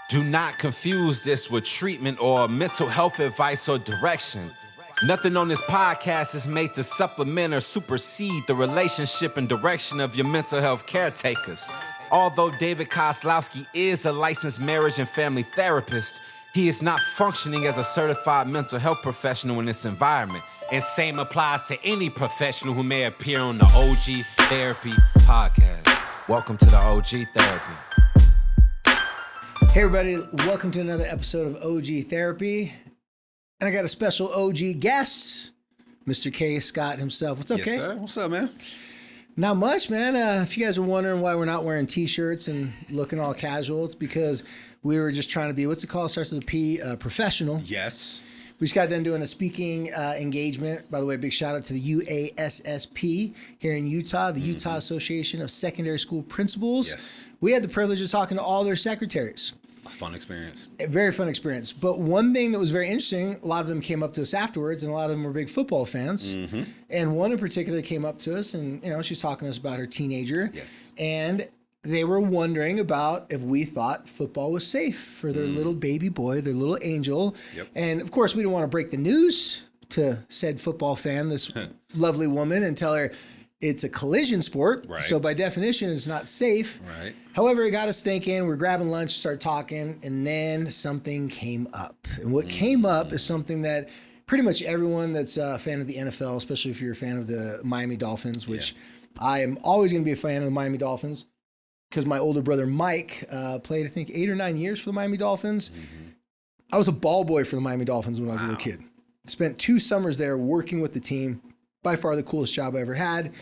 Do not confuse this with treatment or mental health advice or direction. Nothing on this podcast is made to supplement or supersede the relationship and direction of your mental health caretakers. Although David Kozlowski is a licensed marriage and family therapist, he is not functioning as a certified mental health professional in this environment. And same applies to any professional who may appear on the OG Therapy podcast. Welcome to the OG Therapy. Hey everybody, welcome to another episode of OG Therapy. And I got a special OG guest, Mr. K. Scott himself. What's up, K? Yes, sir. What's up, man? Not much, man. If you guys are wondering why we're not wearing t-shirts and looking all casual, it's because we were just trying to be, what's it called? Starts with a P, professional. Yes. We just got done doing a speaking engagement. By the way, big shout out to the UASSP here in Utah, the Utah Association of Secondary School Principals. Yes. We had the privilege of talking to all their secretaries. It's a fun experience. A very fun experience. But one thing that was very interesting, a lot of them came up to us afterwards, and a lot of them were big football fans. Mm-hmm. And one in particular came up to us, and she's talking to us about her teenager. Yes. And they were wondering about if we thought football was safe for their little baby boy, their little angel. Yep. And of course, we didn't want to break the news to said football fan, this lovely woman, and tell her it's a collision sport. Right. So by definition, it's not safe. Right. However, it got us thinking. We're grabbing lunch, started talking, and then something came up. And what came up is something that pretty much everyone that's a fan of the NFL, especially if you're a fan of the Miami Dolphins, which I am always going to be a fan of the Miami Dolphins, because my older brother Mike played, I think, 8 or 9 years for the Miami Dolphins. Mm-hmm. I was a ball boy for the Miami Dolphins when I was a little kid. Spent 2 summers there working with the team. By far the coolest job I ever had.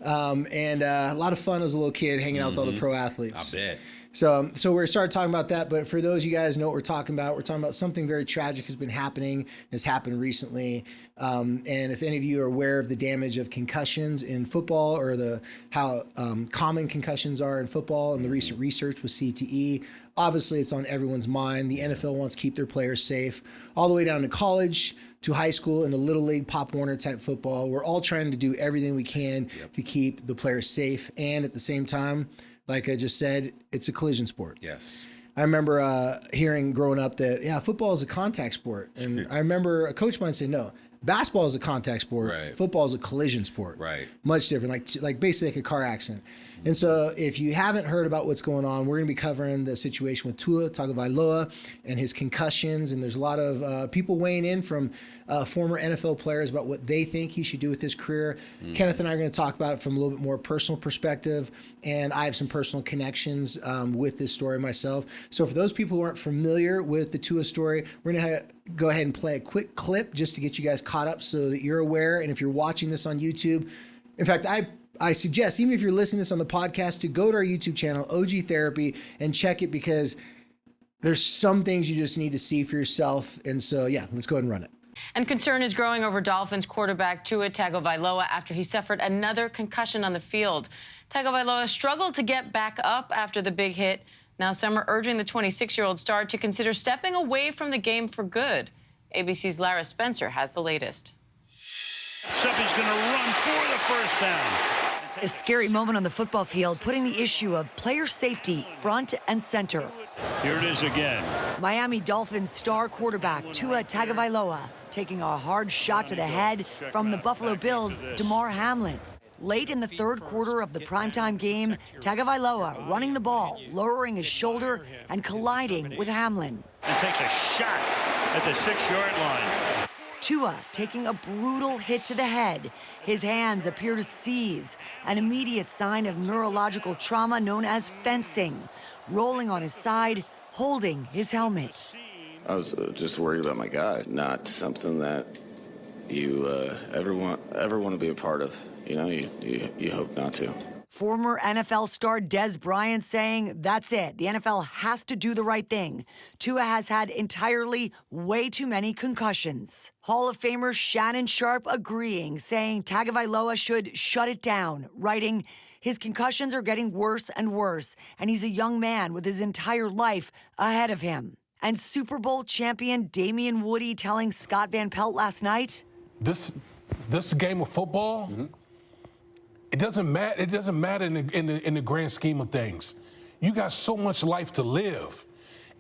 Wow. And a lot of fun as a little kid hanging out with all the pro athletes. I bet. So we're starting talking about that. But for those of you guys know what we're talking about something very tragic has been happening, has happened recently. And if any of you are aware of the damage of concussions in football, or how common concussions are in football, and the recent research with CTE, obviously it's on everyone's mind. The NFL wants to keep their players safe, all the way down to college, to high school, and the Little League, Pop Warner type football. We're all trying to do everything we can to keep the players safe. And at the same time, like I just said, it's a collision sport. Yes. I remember hearing growing up that, football is a contact sport. And I remember a coach might say, no, basketball is a contact sport. Right. Football is a collision sport. Right. Much different, like basically like a car accident. And so if you haven't heard about what's going on, we're going to be covering the situation with Tagovailoa and his concussions. And there's a lot of people weighing in from former NFL players about what they think he should do with his career. Kenneth and I are going to talk about it from a little bit more personal perspective. And I have some personal connections with this story myself. So for those people who aren't familiar with the Tua story, we're going to go ahead and play a quick clip just to get you guys caught up so that you're aware. And if you're watching this on YouTube, in fact, I suggest, even if you're listening to this on the podcast, to go to our YouTube channel, OG Therapy, and check it, because there's some things you just need to see for yourself. And so, let's go ahead and run it. And concern is growing over Dolphins quarterback Tua Tagovailoa after he suffered another concussion on the field. Tagovailoa struggled to get back up after the big hit. Now some are urging the 26-year-old star to consider stepping away from the game for good. ABC's Lara Spencer has the latest. He's going to run for the first down. A scary moment on the football field, putting the issue of player safety front and center. Here it is again. Miami Dolphins star quarterback Tua Tagovailoa taking a hard shot to the head from the Buffalo Bills' Damar Hamlin. Late in the third quarter of the primetime game, Tagovailoa running the ball, lowering his shoulder and colliding with Hamlin. And takes a shot at the 6-yard line. Tua taking a brutal hit to the head. His hands appear to seize, an immediate sign of neurological trauma known as fencing. Rolling on his side, holding his helmet. I was just worried about my guy, not something that you ever want to be a part of. You hope not to. Former NFL star Dez Bryant saying, that's it. The NFL has to do the right thing. Tua has had entirely way too many concussions. Hall of Famer Shannon Sharpe agreeing, saying Tagovailoa should shut it down, writing, his concussions are getting worse and worse, and he's a young man with his entire life ahead of him. And Super Bowl champion Damian Woody telling Scott Van Pelt last night, This game of football, it doesn't matter. It doesn't matter in the grand scheme of things. You got so much life to live,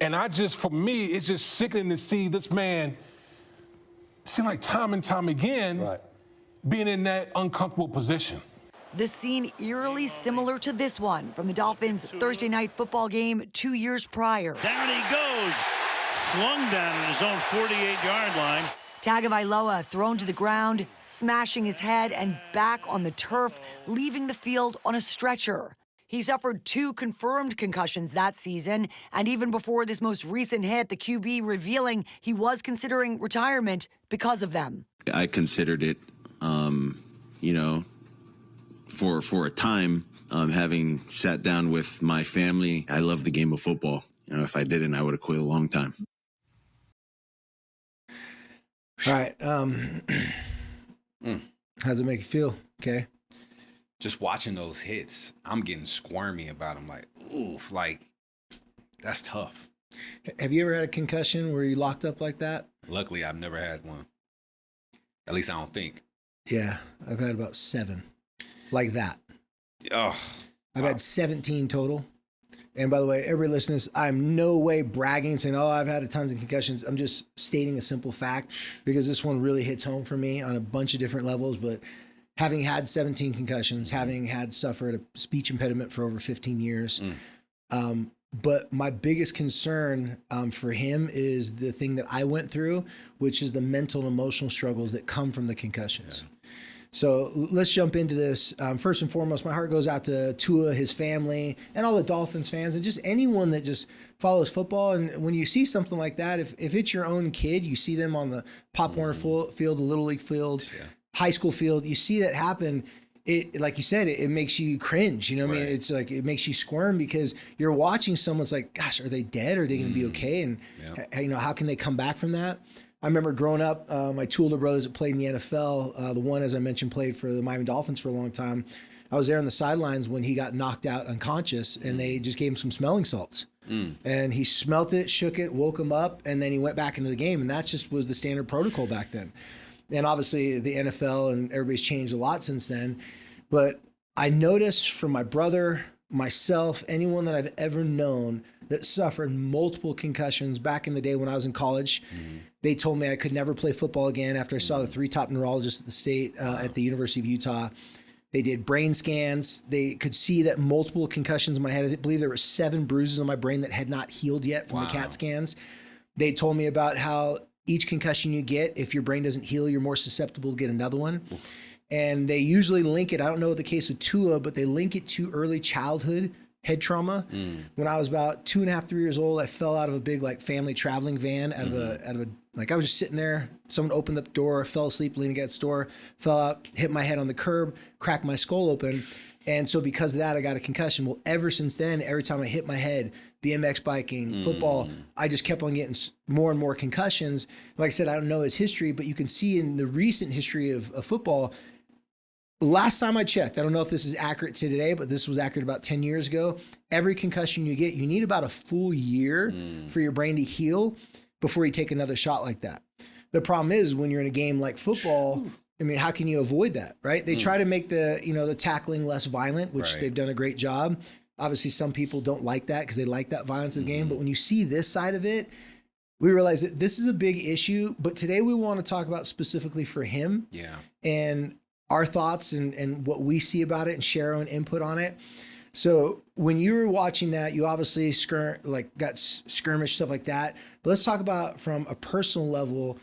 And for me, it's just sickening to see this man, seem like time and time again, being in that uncomfortable position. The scene eerily similar to this one from the Dolphins' Thursday night football game 2 years prior. Down he goes, slung down at his own 48-yard line. Tagovailoa thrown to the ground, smashing his head and back on the turf, leaving the field on a stretcher. He suffered 2 confirmed concussions that season, and even before this most recent hit, the QB revealing he was considering retirement because of them. I considered it, for a time, having sat down with my family. I love the game of football. If I didn't, I would have quit a long time. All right. How's it make you feel? Okay. Just watching those hits, I'm getting squirmy about them. Like, oof, like, that's tough. Have you ever had a concussion where you locked up like that? Luckily, I've never had one. At least I don't think. Yeah, I've had about 7 like that. Oh, I've had 17 total. And by the way, everybody listening to this, I'm no way bragging, saying, oh, I've had tons of concussions. I'm just stating a simple fact because this one really hits home for me on a bunch of different levels. But having had 17 concussions, having suffered a speech impediment for over 15 years, but my biggest concern for him is the thing that I went through, which is the mental and emotional struggles that come from the concussions. Yeah. So let's jump into this. First and foremost, my heart goes out to Tua, his family, and all the Dolphins fans, and just anyone that just follows football. And when you see something like that, if it's your own kid, you see them on the Pop Warner field, the Little League field, high school field, you see that happen. It, like you said, it makes you cringe. You know what I mean? It's like it makes you squirm because you're watching someone's like, gosh, are they dead? Are they going to be okay? And how can they come back from that? I remember growing up, my two older brothers that played in the NFL, the one, as I mentioned, played for the Miami Dolphins for a long time. I was there on the sidelines when he got knocked out unconscious, and they just gave him some smelling salts. And he smelt it, shook it, woke him up, and then he went back into the game. And that just was the standard protocol back then. And obviously the NFL and everybody's changed a lot since then. But I noticed from my brother, myself, anyone that I've ever known that suffered multiple concussions back in the day when I was in college, they told me I could never play football again after I saw the 3 top neurologists at the state, at the University of Utah. They did brain scans. They could see that multiple concussions in my head. I believe there were 7 bruises on my brain that had not healed yet from the CAT scans. They told me about how each concussion you get, if your brain doesn't heal, you're more susceptible to get another one. And they usually link it, I don't know the case with Tua, but they link it to early childhood head trauma. When I was about 2.5, 3 years old, I fell out of a big family traveling van out of a I was just sitting there. Someone opened up the door, fell asleep leaning against the door, fell out, hit my head on the curb, cracked my skull open. And so because of that, I got a concussion. Well, ever since then, every time I hit my head, BMX biking, football, I just kept on getting more and more concussions. Like I said, I don't know his history, but you can see in the recent history of football, last time I checked, I don't know if this is accurate to today, but this was accurate about 10 years ago. Every concussion you get, you need about a full year for your brain to heal before you take another shot like that. The problem is when you're in a game like football, I mean, how can you avoid that, right? They try to make the tackling less violent, which they've done a great job. Obviously, some people don't like that because they like that violence of the game. But when you see this side of it, we realize that this is a big issue. But today we want to talk about specifically for him. And our thoughts and what we see about it and share our own input on it. So when you were watching that, you obviously got skirmish, stuff like that. But let's talk about from a personal level.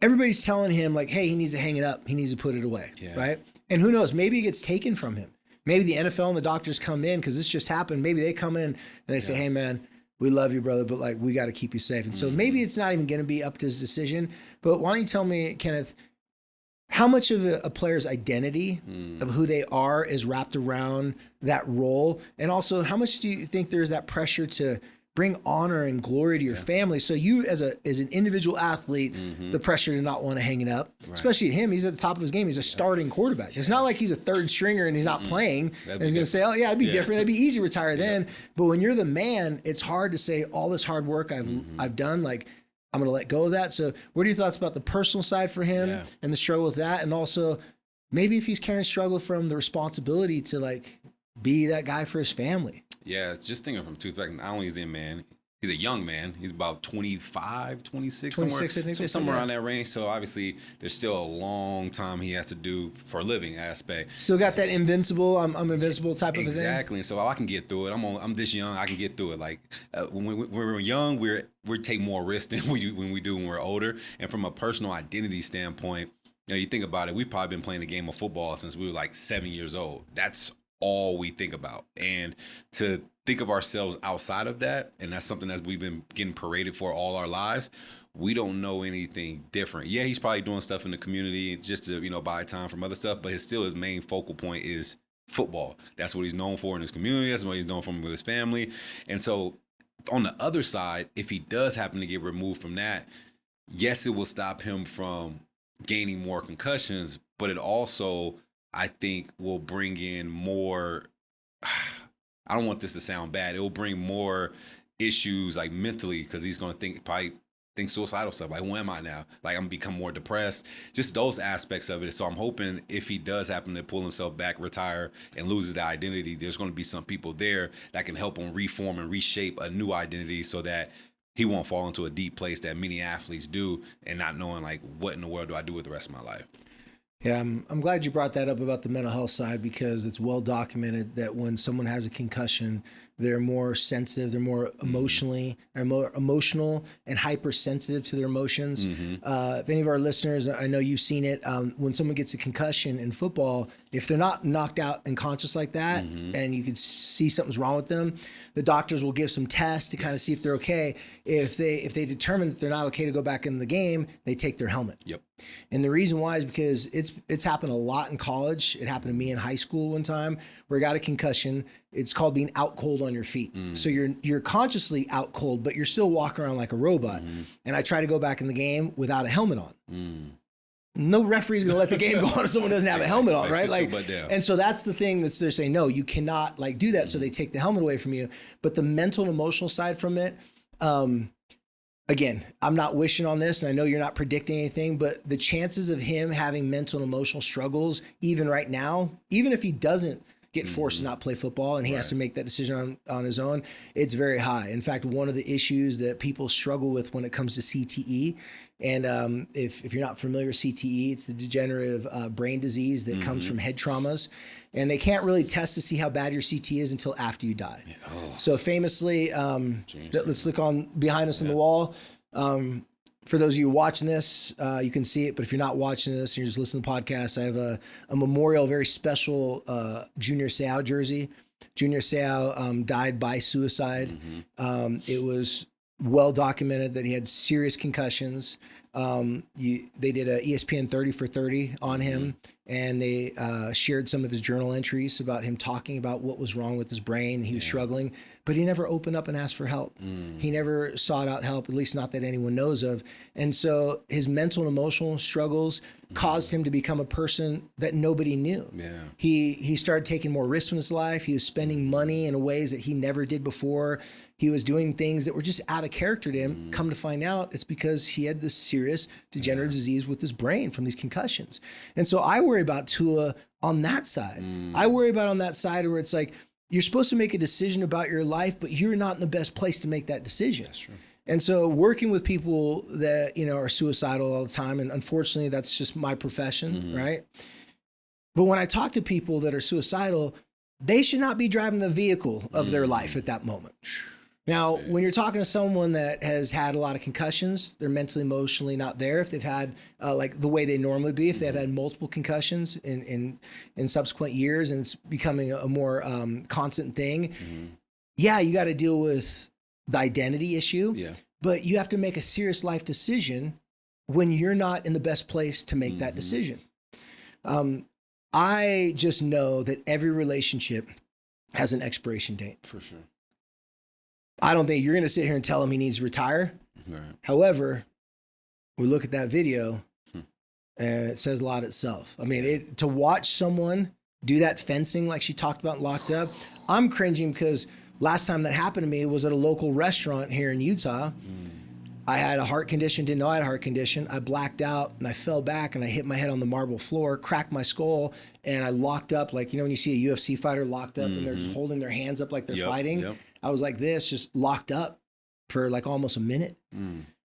Everybody's telling him hey, he needs to hang it up. He needs to put it away, right? And who knows, maybe it gets taken from him. Maybe the NFL and the doctors come in because this just happened. Maybe they come in and they say, hey man, we love you, brother, but we got to keep you safe. And so maybe it's not even going to be up to his decision. But why don't you tell me, Kenneth, how much of a player's identity of who they are is wrapped around that role? And also, how much do you think there's that pressure to bring honor and glory to your family? So you, as an individual athlete, the pressure to not want to hang it up, especially him, he's at the top of his game. He's a starting quarterback. It's not like he's a third stringer and he's not playing. And he's going to say, oh yeah, it'd be different. That'd be easy to retire then. But when you're the man, it's hard to say all this hard work I've done, I'm going to let go of that. So what are your thoughts about the personal side for him and the struggle with that? And also maybe if he's carrying struggle from the responsibility to be that guy for his family. Yeah, it's just thinking from two perspectives. Not only is he a man, He's a young man. He's about 25, 26, 26, I think they said, somewhere yeah. around that range. So obviously, there's still a long time he has to do for a living aspect. Still got that invincible, I'm invincible type of a thing. Exactly. And so I can get through it. I'm this young. I can get through it. Like when we're young, we take more risk than when we do when we're older. And from a personal identity standpoint, you think about it. We've probably been playing the game of football since we were like 7 years old. That's all we think about. And to think of ourselves outside of that, and that's something that we've been getting paraded for all our lives, we don't know anything different. Yeah, he's probably doing stuff in the community just to, buy time from other stuff, but his main focal point is football. That's what he's known for in his community. That's what he's known for with his family. And so on the other side, if he does happen to get removed from that, yes, it will stop him from gaining more concussions, but it also, I think, will bring in more, I don't want this to sound bad, it will bring more issues like mentally, because he's going to probably think suicidal stuff. Like, who am I now? Like, I'm going to become more depressed. Just those aspects of it. So I'm hoping if he does happen to pull himself back, retire, and loses the identity, there's going to be some people there that can help him reform and reshape a new identity so that he won't fall into a deep place that many athletes do and not knowing, like, what in the world do I do with the rest of my life? Yeah, I'm glad you brought that up about the mental health side, because it's well documented that when someone has a concussion, they're more sensitive, they're more emotional and hypersensitive to their emotions. If any of our listeners, I know you've seen it, when someone gets a concussion in football, if they're not knocked out unconscious like that, and you can see something's wrong with them, the doctors will give some tests to kind of see if they're okay. If they determine that they're not okay to go back in the game, they take their helmet. Yep. And the reason why is because it's happened a lot in college. It happened to me in high school one time where I got a concussion. It's called being out cold on your feet. So you're consciously out cold, but you're still walking around like a robot. And I try to go back in the game without a helmet on. No referee's gonna let the game go on if someone doesn't have a helmet on, right? Like, and so that's the thing they're saying, no, you cannot like do that. So they take the helmet away from you. But the mental and emotional side from it, again, I'm not wishing on this, and I know you're not predicting anything, but the chances of him having mental and emotional struggles, even right now, even if he doesn't get forced to not play football and he has to make that decision on his own, it's very high. In fact, one of the issues that people struggle with when it comes to CTE, and if you're not familiar with CTE, it's the degenerative brain disease that comes from head traumas. And they can't really test to see how bad your CTE is until after you die. So famously, let's look on behind us on the wall. For those of you watching this, you can see it, but if you're not watching this and you're just listening to the podcast, I have a memorial, very special Junior Seau jersey. Junior Seau died by suicide. It was well documented that he had serious concussions. They did a ESPN 30 for 30 on him, and they shared some of his journal entries about him talking about what was wrong with his brain. He was struggling, but he never opened up and asked for help. He never sought out help, at least not that anyone knows of. And so his mental and emotional struggles caused him to become a person that nobody knew. He started taking more risks in his life. He was spending money in ways that he never did before. He was doing things that were just out of character to him. Come to find out, it's because he had this serious degenerative disease with his brain from these concussions. And so I worry about Tua on that side. I worry about on that side where it's like, you're supposed to make a decision about your life, but you're not in the best place to make that decision. That's true. And so working with people that, are suicidal all the time, and unfortunately that's just my profession, right? But when I talk to people that are suicidal, they should not be driving the vehicle of their life at that moment. Now, when you're talking to someone that has had a lot of concussions, they're mentally, emotionally not there. If they've had like the way they normally be, if they've had multiple concussions in subsequent years, and it's becoming a more constant thing, you got to deal with the identity issue. But you have to make a serious life decision when you're not in the best place to make that decision. I just know that every relationship has an expiration date. For sure. I don't think you're going to sit here and tell him he needs to retire. However, we look at that video and it says a lot itself. I mean, to watch someone do that fencing like she talked about locked up, I'm cringing because last time that happened to me was at a local restaurant here in Utah. I had a heart condition, didn't know I had a heart condition. I blacked out and I fell back and I hit my head on the marble floor, cracked my skull, and I locked up like, when you see a UFC fighter locked up and they're just holding their hands up like they're fighting. I was like this, just locked up for like almost a minute.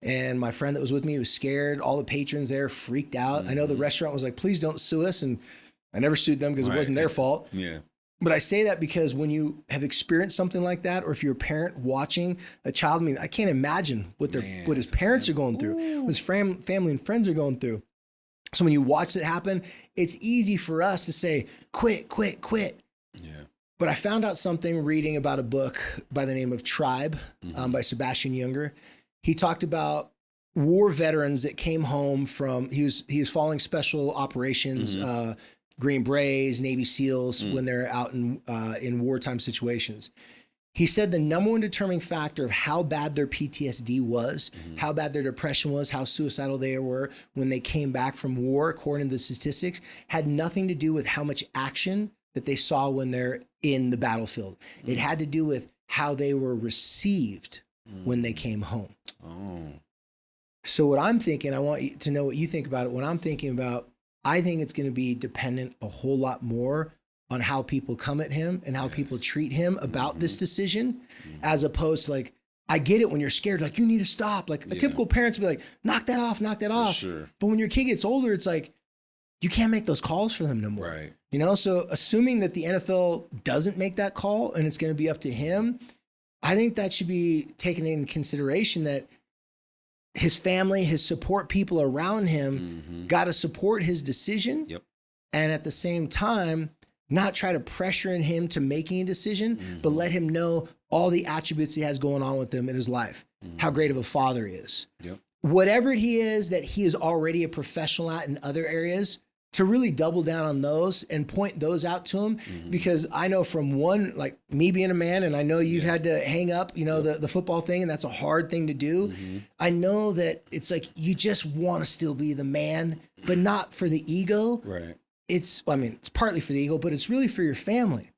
And my friend that was with me was scared. All the patrons there freaked out. I know the restaurant was like, please don't sue us. And I never sued them because it wasn't their fault. Yeah. But I say that because when you have experienced something like that, or if you're a parent watching a child, I mean, I can't imagine what his parents are going through, what his family and friends are going through. So when you watch it happen, it's easy for us to say, quit. Yeah. But I found out something reading about a book by the name of Tribe by Sebastian Junger. He talked about war veterans that came home from, he was following special operations, Green Berets, Navy SEALs when they're out in wartime situations. He said the number one determining factor of how bad their PTSD was, how bad their depression was, how suicidal they were when they came back from war, according to the statistics, had nothing to do with how much action that they saw when they're in the battlefield. It had to do with how they were received when they came home. So what I'm thinking, I want you to know what you think about it. What I'm thinking about, I think it's going to be dependent a whole lot more on how people come at him and how people treat him about this decision, as opposed to like, I get it when you're scared, like you need to stop. Like a typical parents would be like, knock that off. Sure. But when your kid gets older, it's like, you can't make those calls for them no more. Right. You know, so assuming that the NFL doesn't make that call and it's going to be up to him, I think that should be taken into consideration, that his family, his support people around him got to support his decision. Yep. And at the same time, not try to pressure in him to making a decision, but let him know all the attributes he has going on with him in his life, how great of a father he is. Yep. Whatever he is that he is already a professional at in other areas, to really double down on those and point those out to him. Because I know from one, like me being a man, and I know you've had to hang up, you know, the football thing, and that's a hard thing to do. I know that it's like, you just want to still be the man, but not for the ego. Right. It's partly for the ego, but it's really for your family.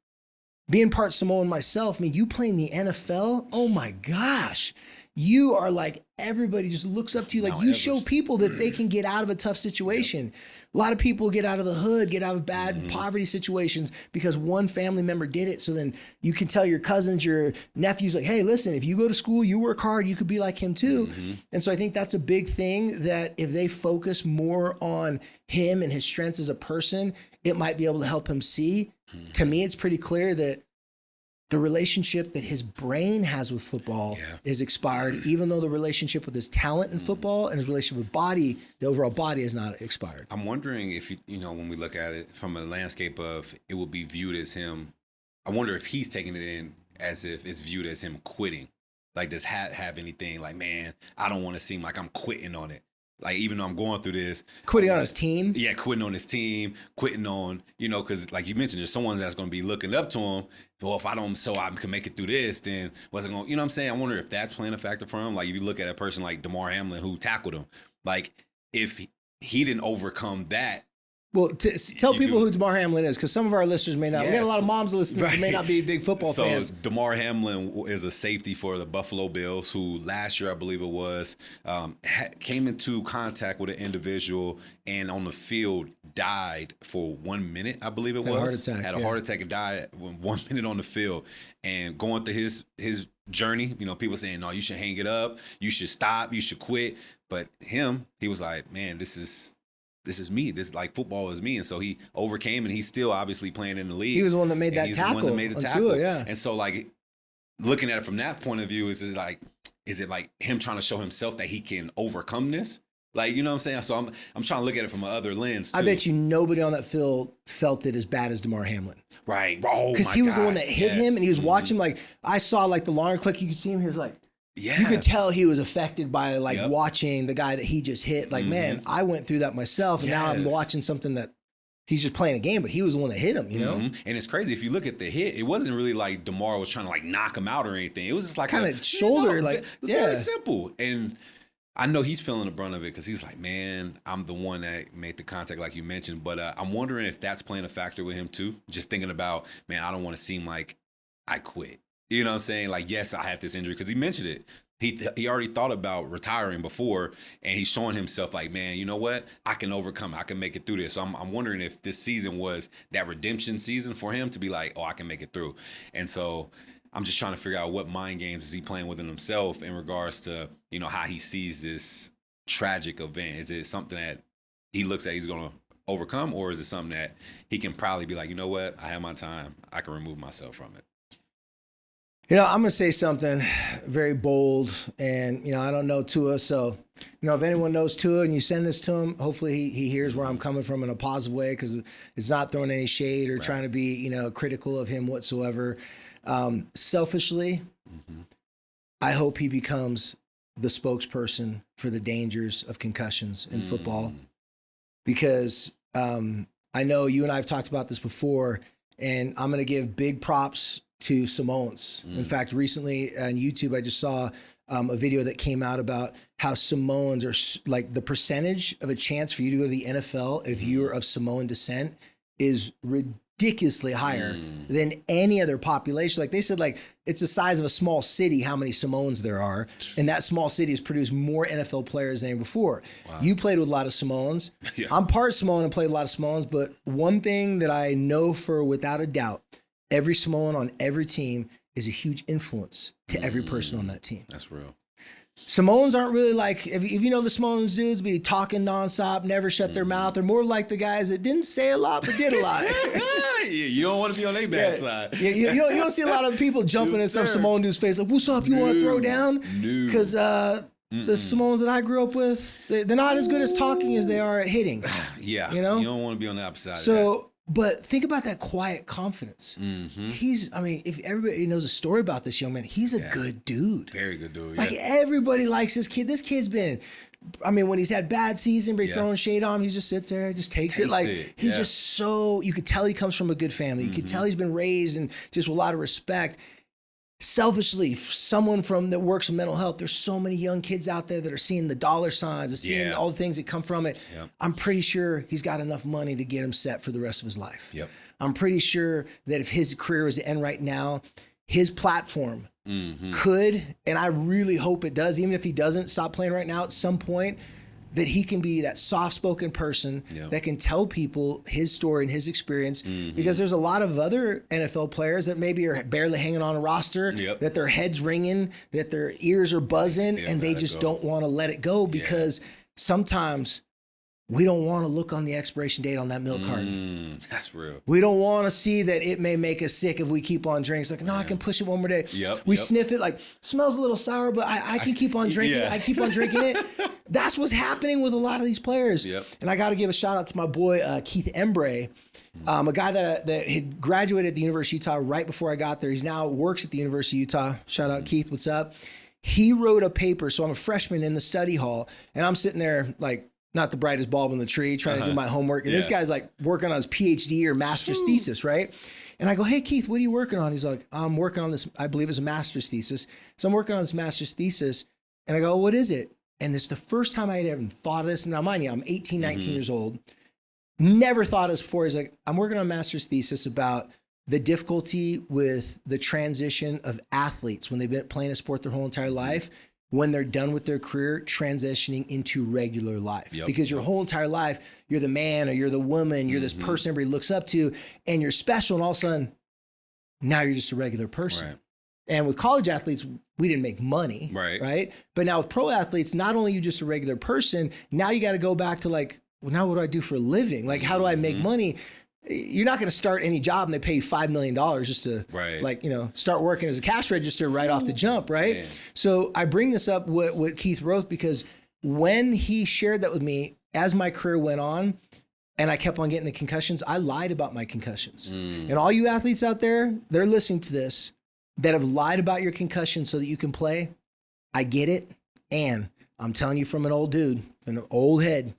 Being part Samoan myself, I mean, you playing the NFL, oh my gosh. You are like, everybody just looks up to you. Like, you show people that they can get out of a tough situation. A lot of people get out of the hood, get out of bad poverty situations because one family member did it. So then you can tell your cousins, your nephews, like, hey, listen, if you go to school, you work hard, you could be like him too. And so I think that's a big thing, that if they focus more on him and his strengths as a person, it might be able to help him see. To me, it's pretty clear that the relationship that his brain has with football is expired, even though the relationship with his talent in football and his relationship with body, the overall body, is not expired. I'm wondering if, you know, when we look at it from a landscape of it will be viewed as him, I wonder if he's taking it in as if it's viewed as him quitting. Like, does have anything like, man, I don't want to seem like I'm quitting on it. Like, even though I'm going through this. Quitting on his team? Yeah, quitting on his team, quitting on, you know, because like you mentioned, there's someone that's going to be looking up to him. Well, if I don't, so I can make it through this, then what's it going to, you know what I'm saying? I wonder if that's playing a factor for him. Like, if you look at a person like Damar Hamlin who tackled him, like, if he didn't overcome that. Well, tell people who Damar Hamlin is, because some of our listeners may not. We got a lot of moms listening who may not be big football fans. So Damar Hamlin is a safety for the Buffalo Bills, who last year, I believe it was, came into contact with an individual and on the field died for 1 minute, I believe it was. Had a heart attack and died 1 minute on the field. And going through his journey, you know, people saying, no, you should hang it up, you should stop, you should quit. But he was like, man, this is me. This, like, football is me. And so he overcame, and he's still obviously playing in the league. He was the one that made that tackle. The one that made the tackle. And so, like, looking at it from that point of view, is it like him trying to show himself that he can overcome this? Like, you know what I'm saying? So I'm trying to look at it from another lens too. I bet you nobody on that field felt it as bad as Damar Hamlin. Right. Oh, because he was the one that hit him, and he was watching, like, I saw, like, the longer clip, you could see him, he was like, you could tell he was affected by, like, watching the guy that he just hit. Like, man, I went through that myself, and now I'm watching something that he's just playing a game, but he was the one that hit him, you know? And it's crazy. If you look at the hit, it wasn't really like Damar was trying to, like, knock him out or anything. It was just like kind of shoulder, very simple. And I know he's feeling the brunt of it because he's like, man, I'm the one that made the contact, like you mentioned. But I'm wondering if that's playing a factor with him too. Just thinking about, man, I don't want to seem like I quit. You know what I'm saying? Like, yes, I had this injury, because he mentioned it. He already thought about retiring before, and he's showing himself like, man, you know what? I can overcome. I can make it through this. So I'm wondering if this season was that redemption season for him to be like, oh, I can make it through. And so I'm just trying to figure out what mind games is he playing within himself in regards to, how he sees this tragic event. Is it something that he looks at he's going to overcome, or is it something that he can probably be like, you know what, I have my time, I can remove myself from it? I'm going to say something very bold, and, I don't know Tua, so, if anyone knows Tua and you send this to him, hopefully he hears where I'm coming from in a positive way, because it's not throwing any shade or trying to be, critical of him whatsoever. Selfishly, I hope he becomes the spokesperson for the dangers of concussions in football, because I know you and I have talked about this before, and I'm going to give big props to Samoans. In fact, recently on YouTube, I just saw a video that came out about how Samoans are like the percentage of a chance for you to go to the NFL if you're of Samoan descent is ridiculously higher than any other population. Like they said, like it's the size of a small city, how many Samoans there are. And that small city has produced more NFL players than ever before. Wow. You played with a lot of Samoans. Yeah. I'm part Samoan and played a lot of Samoans, but one thing that I know for without a doubt, every Samoan on every team is a huge influence to every person on that team. That's real. Samoans aren't really like, if you know the Samoans dudes be talking nonstop, never shut their mouth. They're more like the guys that didn't say a lot but did a lot. You don't want to be on their bad side. Yeah, you don't see a lot of people jumping in some Samoan dude's face like, what's up, you want to throw down? Because the Samoans that I grew up with, they're not as good as talking as they are at hitting. Yeah, you don't want to be on the opposite side of that. But think about that quiet confidence. If everybody knows a story about this young man, he's a good dude. Very good dude. Like everybody likes this kid. This kid's been, when he's had bad season, but throwing shade on him, he just sits there, just takes it. Like he's just so, you could tell he comes from a good family. You could tell he's been raised and just with a lot of respect. Selfishly, someone that works in mental health, there's so many young kids out there that are seeing the dollar signs, and seeing all the things that come from it. Yep. I'm pretty sure he's got enough money to get him set for the rest of his life. Yep. I'm pretty sure that if his career was to end right now, his platform could, and I really hope it does, even if he doesn't stop playing right now at some point, that he can be that soft-spoken person that can tell people his story and his experience, because there's a lot of other NFL players that maybe are barely hanging on a roster, that their head's ringing, that their ears are buzzing, and they just don't want to let it go, because sometimes we don't want to look on the expiration date on that milk carton. That's real. We don't want to see that it may make us sick if we keep on drinking. It's like, no, I can push it one more day. We sniff it, like, smells a little sour, but I can keep on drinking it. I keep on drinking it. That's what's happening with a lot of these players. And I got to give a shout out to my boy, Keith Embray, a guy that had graduated at the University of Utah right before I got there. He's now works at the University of Utah. Shout out, Keith. What's up? He wrote a paper. So I'm a freshman in the study hall, and I'm sitting there like, not the brightest bulb in the tree, trying to do my homework. And this guy's like working on his PhD or master's thesis, right? And I go, hey, Keith, what are you working on? He's like, I'm working on this, I believe it's a master's thesis. So I'm working on this master's thesis. And I go, what is it? And this is the first time I had ever thought of this. Now, mind you, I'm 18, 19 years old. Never thought of this before. He's like, I'm working on a master's thesis about the difficulty with the transition of athletes when they've been playing a sport their whole entire life, when they're done with their career, transitioning into regular life. Because your whole entire life, you're the man or you're the woman, you're this person everybody looks up to, and you're special, and all of a sudden, now you're just a regular person. Right. And with college athletes, we didn't make money, right? But now with pro athletes, not only are you just a regular person, now you got to go back to like, well, now what do I do for a living? Like, how do I make money? You're not going to start any job and they pay you $5 million just to start working as a cash register right off the jump, right? Man. So I bring this up with Keith Roth because when he shared that with me, as my career went on and I kept on getting the concussions, I lied about my concussions. And all you athletes out there, they're listening to this, that have lied about your concussion so that you can play, I get it. And I'm telling you from an old dude, an old head,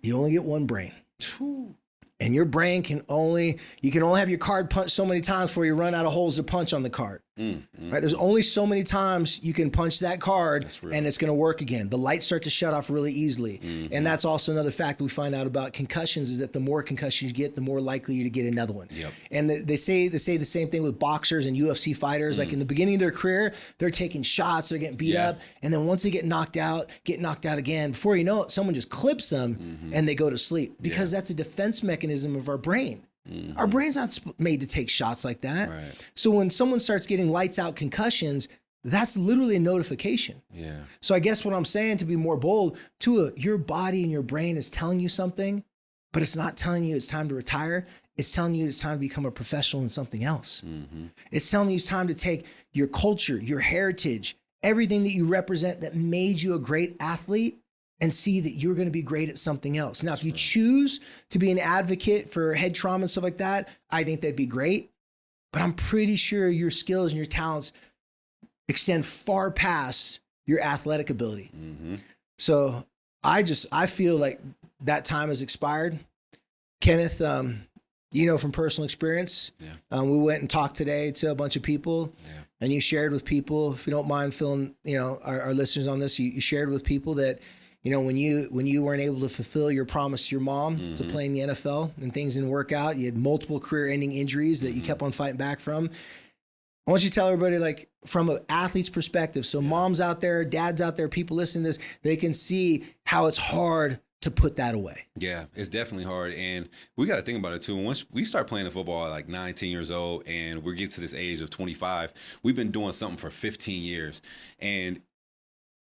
you only get one brain. And your brain you can only have your card punched so many times before you run out of holes to punch on the card. Right? There's only so many times you can punch that card and it's going to work again. The lights start to shut off really easily. And that's also another fact that we find out about concussions, is that the more concussions you get, the more likely you're to get another one. And they say the same thing with boxers and UFC fighters. Like in the beginning of their career, they're taking shots, they're getting beat up. And then once they get knocked out again. Before you know it, someone just clips them and they go to sleep, because that's a defense mechanism of our brain. Our brain's not made to take shots like that. Right. So when someone starts getting lights out concussions, that's literally a notification. Yeah. So I guess what I'm saying, to be more bold, Tua, your body and your brain is telling you something, but it's not telling you it's time to retire. It's telling you it's time to become a professional in something else. It's telling you it's time to take your culture, your heritage, everything that you represent that made you a great athlete, and see that you're going to be great at something else. Now, if you choose to be an advocate for head trauma and stuff like that, I think that'd be great. But I'm pretty sure your skills and your talents extend far past your athletic ability. So I feel like that time has expired. Kenneth, you know, from personal experience, we went and talked today to a bunch of people, and you shared with people, if you don't mind filling, you know, our listeners on this, you shared with people that, you know, when you weren't able to fulfill your promise to your mom to play in the NFL and things didn't work out, you had multiple career-ending injuries that you kept on fighting back from. I want you to tell everybody, like, from an athlete's perspective, so moms out there, dads out there, people listening to this, they can see how it's hard to put that away. Yeah, it's definitely hard. And we got to think about it too. Once we start playing football at like 19 years old and we get to this age of 25, we've been doing something for 15 years. And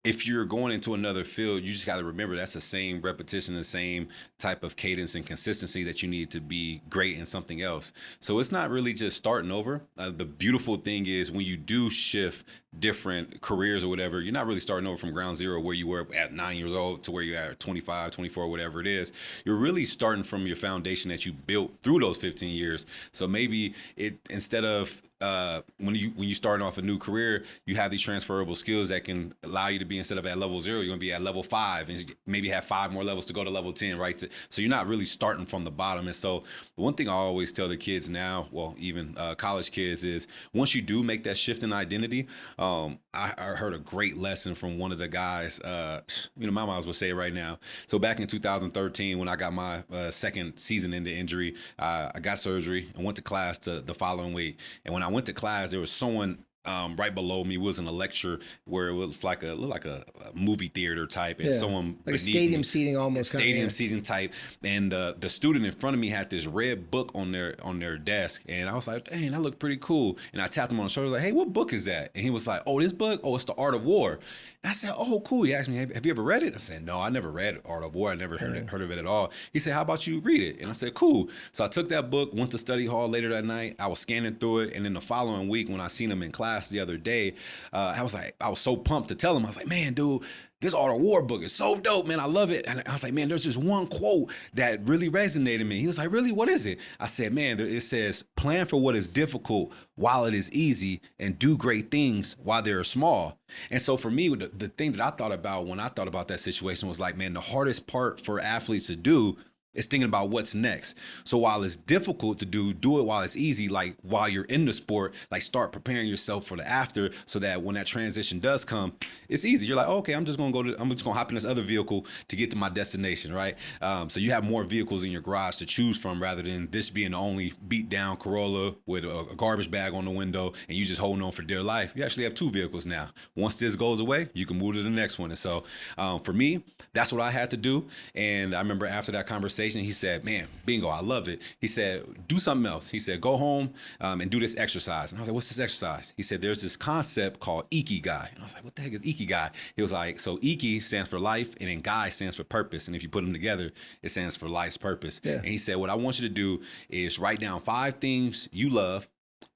if you're going into another field, you just got to remember that's the same repetition, the same type of cadence and consistency that you need to be great in something else. So it's not really just starting over. The beautiful thing is when you do shift different careers or whatever, you're not really starting over from ground zero where you were at 9 years old to where you're at 25, 24, whatever it is. You're really starting from your foundation that you built through those 15 years. So maybe instead of when you starting off a new career, you have these transferable skills that can allow you to be, instead of at level 0, you're going to be at level 5 and maybe have 5 more levels to go to level 10, right? So you're not really starting from the bottom. And so one thing I always tell the kids now, well, even college kids, is once you do make that shift in identity, I heard a great lesson from one of the guys, my mom will say it right now. So back in 2013, when I got my second season into injury, I got surgery and went to class the following week. And when I went to class, there was someone right below me was in a lecture where it was like a movie theater type, and someone like a stadium seating almost. Stadium seating type, and the student in front of me had this red book on their desk, and I was like, dang, that looked pretty cool. And I tapped him on the shoulder, like, hey, what book is that? And he was like, oh, this book? Oh, it's The Art of War. And I said, oh, cool. He asked me, have you ever read it? I said, no, I never read Art of War. I never heard of it at all. He said, how about you read it? And I said, cool. So I took that book, went to study hall later that night. I was scanning through it, and then the following week when I seen him in class the other day, I was so pumped to tell him. I was like, man, dude, this Art of War book is so dope, man. I love it. And I was like, man, there's this one quote that really resonated with me. He was like, really? What is it? I said, man, it says, plan for what is difficult while it is easy, and do great things while they're small. And so for me, the thing that I thought about when I thought about that situation was like, man, the hardest part for athletes to do is thinking about what's next. So while it's difficult to do it while it's easy, like while you're in the sport, like start preparing yourself for the after, so that when that transition does come, it's easy. You're like, oh, okay, I'm just gonna hop in this other vehicle to get to my destination, right? So you have more vehicles in your garage to choose from rather than this being the only beat down Corolla with a garbage bag on the window and you just holding on for dear life. You actually have 2 vehicles now. Once this goes away, you can move to the next one. And so for me, that's what I had to do. And I remember after that conversation, he said, man, bingo, I love it. He said, do something else. He said, go home and do this exercise. And I was like, what's this exercise? He said, there's this concept called Ikigai. And I was like, what the heck is Ikigai? He was like, so Iki stands for life, and then Gai stands for purpose. And if you put them together, it stands for life's purpose. Yeah. And he said, what I want you to do is write down 5 things you love,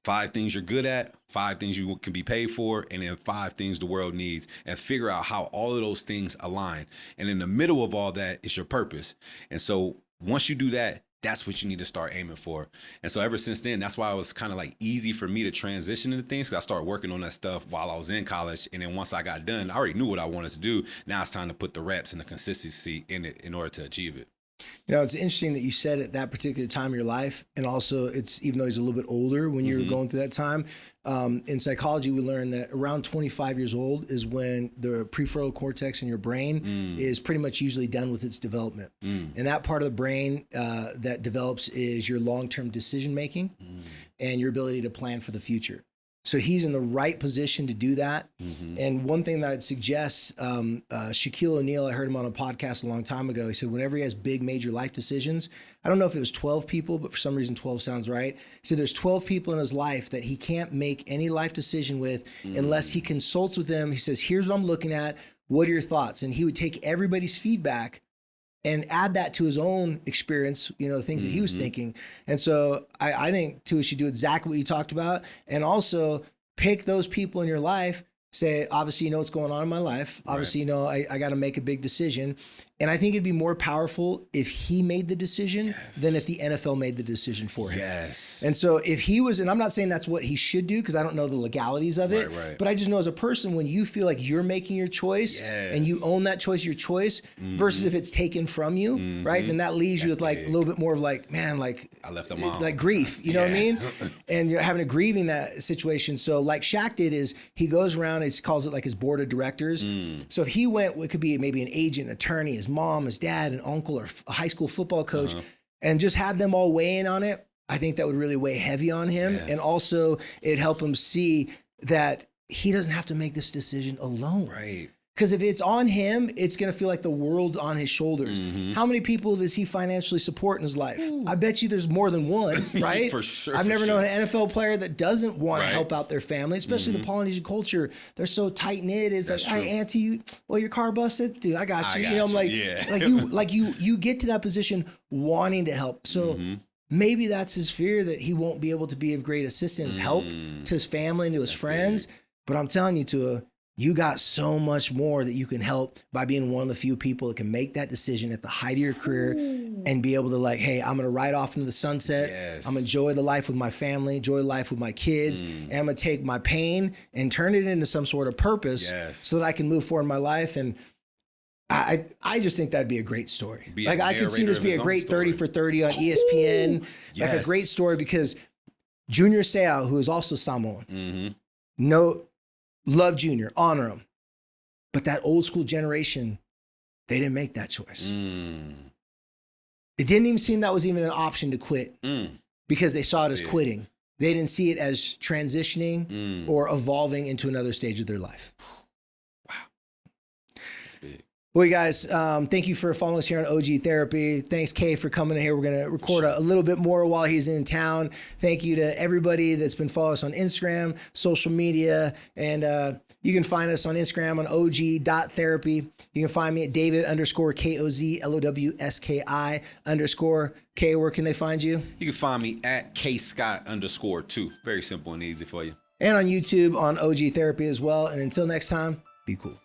5 things you're good at, 5 things you can be paid for, and then 5 things the world needs, and figure out how all of those things align. And in the middle of all that is your purpose. And so once you do that, that's what you need to start aiming for. And so ever since then, that's why it was kind of like easy for me to transition into things, because I started working on that stuff while I was in college. And then once I got done, I already knew what I wanted to do. Now it's time to put the reps and the consistency in it in order to achieve it. You know, it's interesting that you said at that particular time of your life, and also it's, even though he's a little bit older when you were going through that time, in psychology, we learned that around 25 years old is when the prefrontal cortex in your brain is pretty much usually done with its development. And that part of the brain that develops is your long-term decision-making and your ability to plan for the future. So he's in the right position to do that. And one thing that I'd suggest, Shaquille O'Neal, I heard him on a podcast a long time ago. He said whenever he has big major life decisions, I don't know if it was 12 people, but for some reason 12 sounds right. He said there's 12 people in his life that he can't make any life decision with unless he consults with them. He says, here's what I'm looking at. What are your thoughts? And he would take everybody's feedback and add that to his own experience, you know, the things that he was thinking. And so I think Tua should do exactly what you talked about. And also pick those people in your life, say, obviously, you know what's going on in my life. Obviously, you know, I got to make a big decision. And I think it'd be more powerful if he made the decision than if the NFL made the decision for him. And so if he was, and I'm not saying that's what he should do because I don't know the legalities of it, but I just know as a person, when you feel like you're making your choice and you own that choice, your choice, versus if it's taken from you, right? Then that leaves you with like a little bit more of like, man, like I left them on. Like grief, you know what I mean? And you're having a grieving that situation. So like Shaq did is he goes around, he calls it like his board of directors. So if he went, it could be maybe an agent, attorney, his mom, his dad, an uncle, or a high school football coach, and just had them all weigh in on it, I think that would really weigh heavy on him. And also it'd help him see that he doesn't have to make this decision alone. Because if it's on him, it's going to feel like the world's on his shoulders. How many people does he financially support in his life? I bet you there's more than one, right? For sure. I've never known an NFL player that doesn't want to help out their family, especially the Polynesian culture. They're so tight knit. It's like, hey, auntie, your car busted, dude. I got you. You know, I'm like, you get to that position wanting to help. So maybe that's his fear that he won't be able to be of great assistance, help to his family and to his friends. But I'm telling you, Tua, you got so much more that you can help by being one of the few people that can make that decision at the height of your career and be able to like, hey, I'm going to ride off into the sunset. I'm going to enjoy the life with my family, enjoy life with my kids. And I'm going to take my pain and turn it into some sort of purpose so that I can move forward in my life. And I just think that'd be a great story. Like I could see this be a great 30 for 30 on ESPN. Like a great story because Junior Seau, who is also Samoan, love Junior, honor him. But that old school generation, they didn't make that choice. It didn't even seem that was even an option to quit because they saw it as quitting. They didn't see it as transitioning or evolving into another stage of their life. Wow. That's big. Well, you guys, thank you for following us here on OG Therapy. Thanks, Kay, for coming in here. We're going to record a little bit more while he's in town. Thank you to everybody that's been following us on Instagram, social media, and you can find us on Instagram on OG.therapy. You can find me at David_KOZLOWSKI_ K. Where can they find you? You can find me at KScott_2. Very simple and easy for you. And on YouTube on OG Therapy as well. And until next time, be cool.